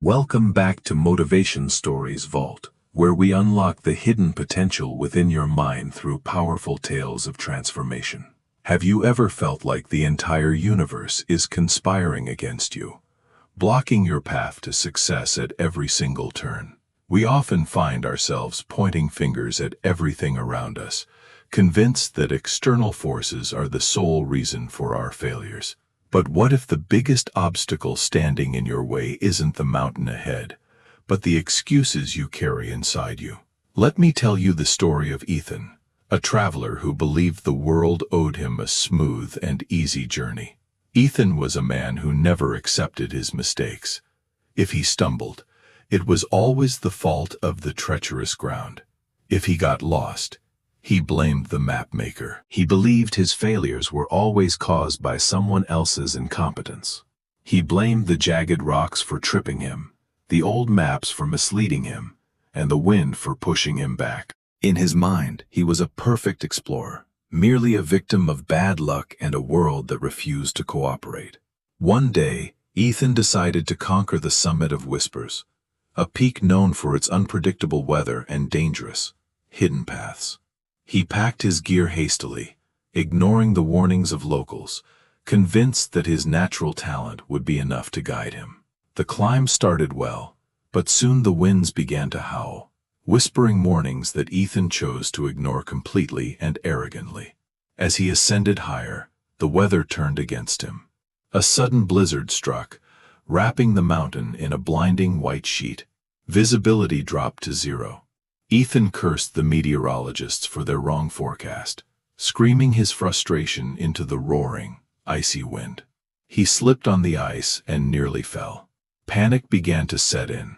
Welcome back to Motivation Stories Vault, where we unlock the hidden potential within your mind through powerful tales of transformation. Have you ever felt like the entire universe is conspiring against you, blocking your path to success at every single turn? We often find ourselves pointing fingers at everything around us, convinced that external forces are the sole reason for our failures. But what if the biggest obstacle standing in your way isn't the mountain ahead, but the excuses you carry inside you? Let me tell you the story of Ethan, a traveler who believed the world owed him a smooth and easy journey. Ethan was a man who never accepted his mistakes. If he stumbled, it was always the fault of the treacherous ground. If he got lost, he blamed the map maker. He believed his failures were always caused by someone else's incompetence. He blamed the jagged rocks for tripping him, the old maps for misleading him, and the wind for pushing him back. In his mind, he was a perfect explorer, merely a victim of bad luck and a world that refused to cooperate. One day, Ethan decided to conquer the summit of Whispers, a peak known for its unpredictable weather and dangerous, hidden paths. He packed his gear hastily, ignoring the warnings of locals, convinced that his natural talent would be enough to guide him. The climb started well, but soon the winds began to howl, whispering warnings that Ethan chose to ignore completely and arrogantly. As he ascended higher, the weather turned against him. A sudden blizzard struck, wrapping the mountain in a blinding white sheet. Visibility dropped to zero. Ethan cursed the meteorologists for their wrong forecast, screaming his frustration into the roaring, icy wind. He slipped on the ice and nearly fell. Panic began to set in,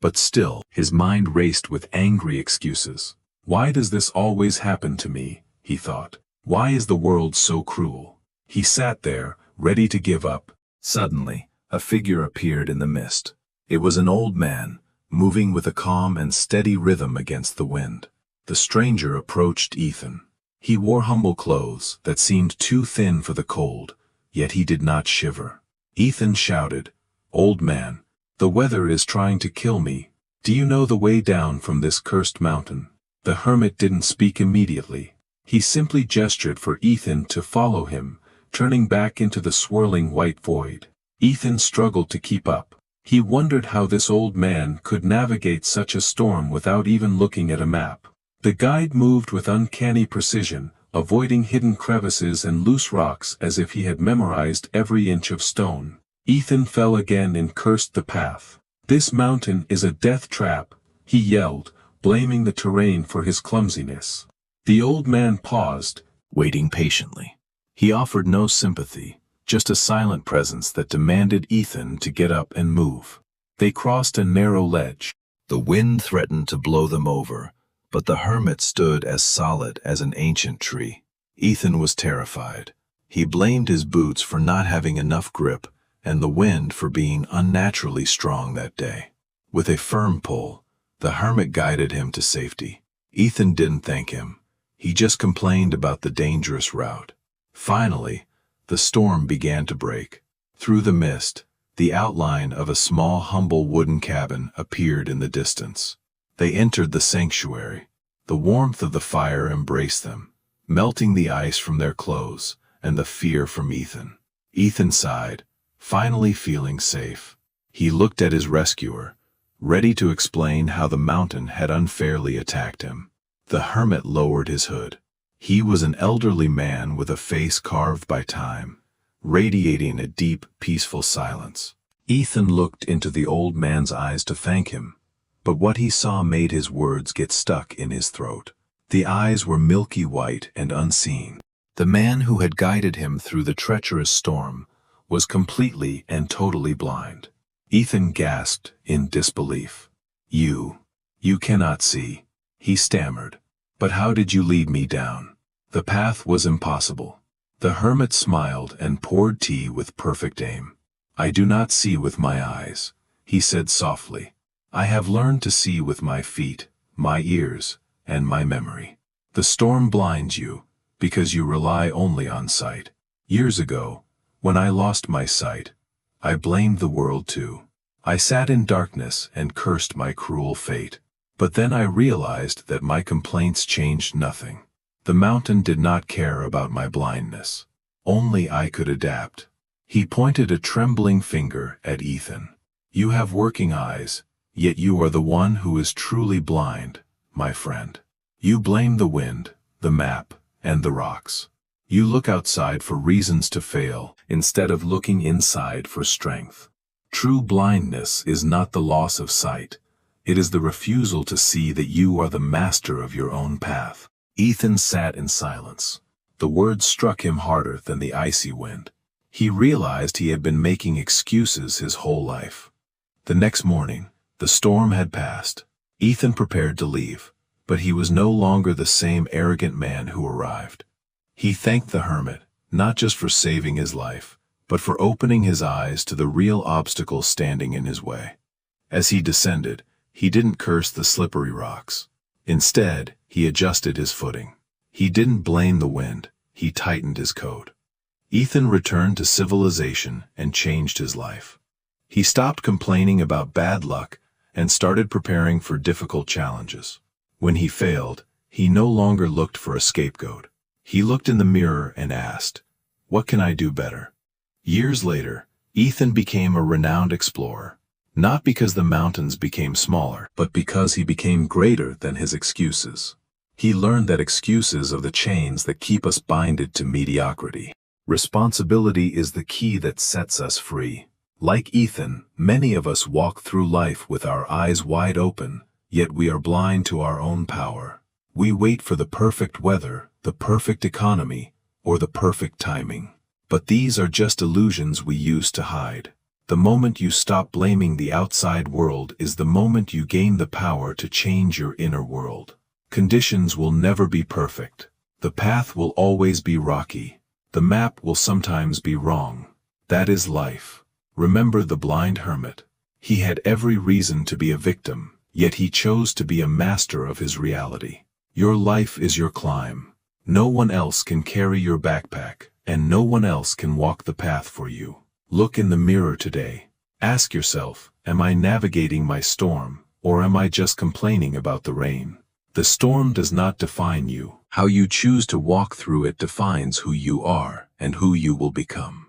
but still, his mind raced with angry excuses. Why does this always happen to me? He thought. Why is the world so cruel? He sat there, ready to give up. Suddenly, a figure appeared in the mist. It was an old man, moving with a calm and steady rhythm against the wind. The stranger approached Ethan. He wore humble clothes that seemed too thin for the cold, yet he did not shiver. Ethan shouted, "Old man, the weather is trying to kill me. Do you know the way down from this cursed mountain?" The hermit didn't speak immediately. He simply gestured for Ethan to follow him, turning back into the swirling white void. Ethan struggled to keep up. He wondered how this old man could navigate such a storm without even looking at a map. The guide moved with uncanny precision, avoiding hidden crevices and loose rocks as if he had memorized every inch of stone. Ethan fell again and cursed the path. "This mountain is a death trap," he yelled, blaming the terrain for his clumsiness. The old man paused, waiting patiently. He offered no sympathy, just a silent presence that demanded Ethan to get up and move. They crossed a narrow ledge. The wind threatened to blow them over, but the hermit stood as solid as an ancient tree. Ethan was terrified. He blamed his boots for not having enough grip and the wind for being unnaturally strong that day. With a firm pull, the hermit guided him to safety. Ethan didn't thank him. He just complained about the dangerous route. Finally, the storm began to break. Through the mist, the outline of a small, humble wooden cabin appeared in the distance. They entered the sanctuary. The warmth of the fire embraced them, melting the ice from their clothes and the fear from Ethan. Ethan sighed, finally feeling safe. He looked at his rescuer, ready to explain how the mountain had unfairly attacked him. The hermit lowered his hood. He was an elderly man with a face carved by time, radiating a deep, peaceful silence. Ethan looked into the old man's eyes to thank him, but what he saw made his words get stuck in his throat. The eyes were milky white and unseeing. The man who had guided him through the treacherous storm was completely and totally blind. Ethan gasped in disbelief. You cannot see," he stammered. "But how did you lead me down?" The path was impossible. The hermit smiled and poured tea with perfect aim. "I do not see with my eyes," he said softly. "I have learned to see with my feet, my ears, and my memory. The storm blinds you, because you rely only on sight. Years ago, when I lost my sight, I blamed the world too. I sat in darkness and cursed my cruel fate. But then I realized that my complaints changed nothing. The mountain did not care about my blindness. Only I could adapt. He pointed a trembling finger at Ethan. You have working eyes, yet you are the one who is truly blind, my friend. You blame the wind, the map, and the rocks. You look outside for reasons to fail, instead of looking inside for strength. True blindness is not the loss of sight. It is the refusal to see that you are the master of your own path. Ethan sat in silence. The words struck him harder than the icy wind. He realized he had been making excuses his whole life. The next morning, the storm had passed. Ethan prepared to leave, but he was no longer the same arrogant man who arrived. He thanked the hermit, not just for saving his life, but for opening his eyes to the real obstacles standing in his way. As he descended, he didn't curse the slippery rocks. Instead, he adjusted his footing. He didn't blame the wind, he tightened his coat. Ethan returned to civilization and changed his life. He stopped complaining about bad luck and started preparing for difficult challenges. When he failed, he no longer looked for a scapegoat. He looked in the mirror and asked, "What can I do better?" Years later, Ethan became a renowned explorer, not because the mountains became smaller, but because he became greater than his excuses. He learned that excuses are the chains that keep us binded to mediocrity. Responsibility is the key that sets us free. Like Ethan, many of us walk through life with our eyes wide open, yet we are blind to our own power. We wait for the perfect weather, the perfect economy, or the perfect timing. But these are just illusions we use to hide. The moment you stop blaming the outside world is the moment you gain the power to change your inner world. Conditions will never be perfect. The path will always be rocky. The map will sometimes be wrong. That is life. Remember the blind hermit. He had every reason to be a victim, yet he chose to be a master of his reality. Your life is your climb. No one else can carry your backpack, and no one else can walk the path for you. Look in the mirror today. Ask yourself, am I navigating my storm, or am I just complaining about the rain? The storm does not define you. How you choose to walk through it defines who you are and who you will become.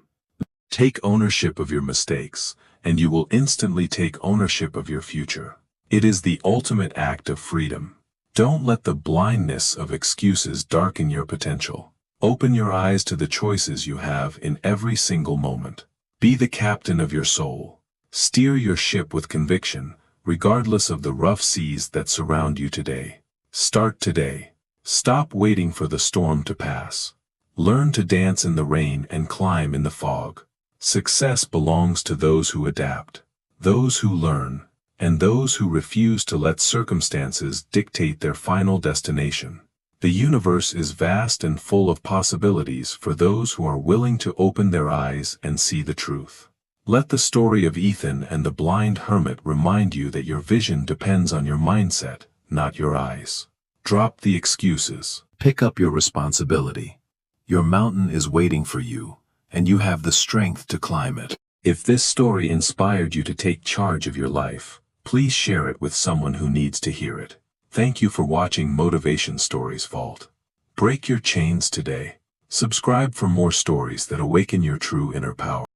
Take ownership of your mistakes, and you will instantly take ownership of your future. It is the ultimate act of freedom. Don't let the blindness of excuses darken your potential. Open your eyes to the choices you have in every single moment. Be the captain of your soul. Steer your ship with conviction, regardless of the rough seas that surround you today. Start today. Stop waiting for the storm to pass. Learn to dance in the rain and climb in the fog. Success belongs to those who adapt, those who learn, and those who refuse to let circumstances dictate their final destination. The universe is vast and full of possibilities for those who are willing to open their eyes and see the truth. Let the story of Ethan and the blind hermit remind you that your vision depends on your mindset, not your eyes. Drop the excuses. Pick up your responsibility. Your mountain is waiting for you, and you have the strength to climb it. If this story inspired you to take charge of your life, please share it with someone who needs to hear it. Thank you for watching Motivation Stories Vault. Break your chains today. Subscribe for more stories that awaken your true inner power.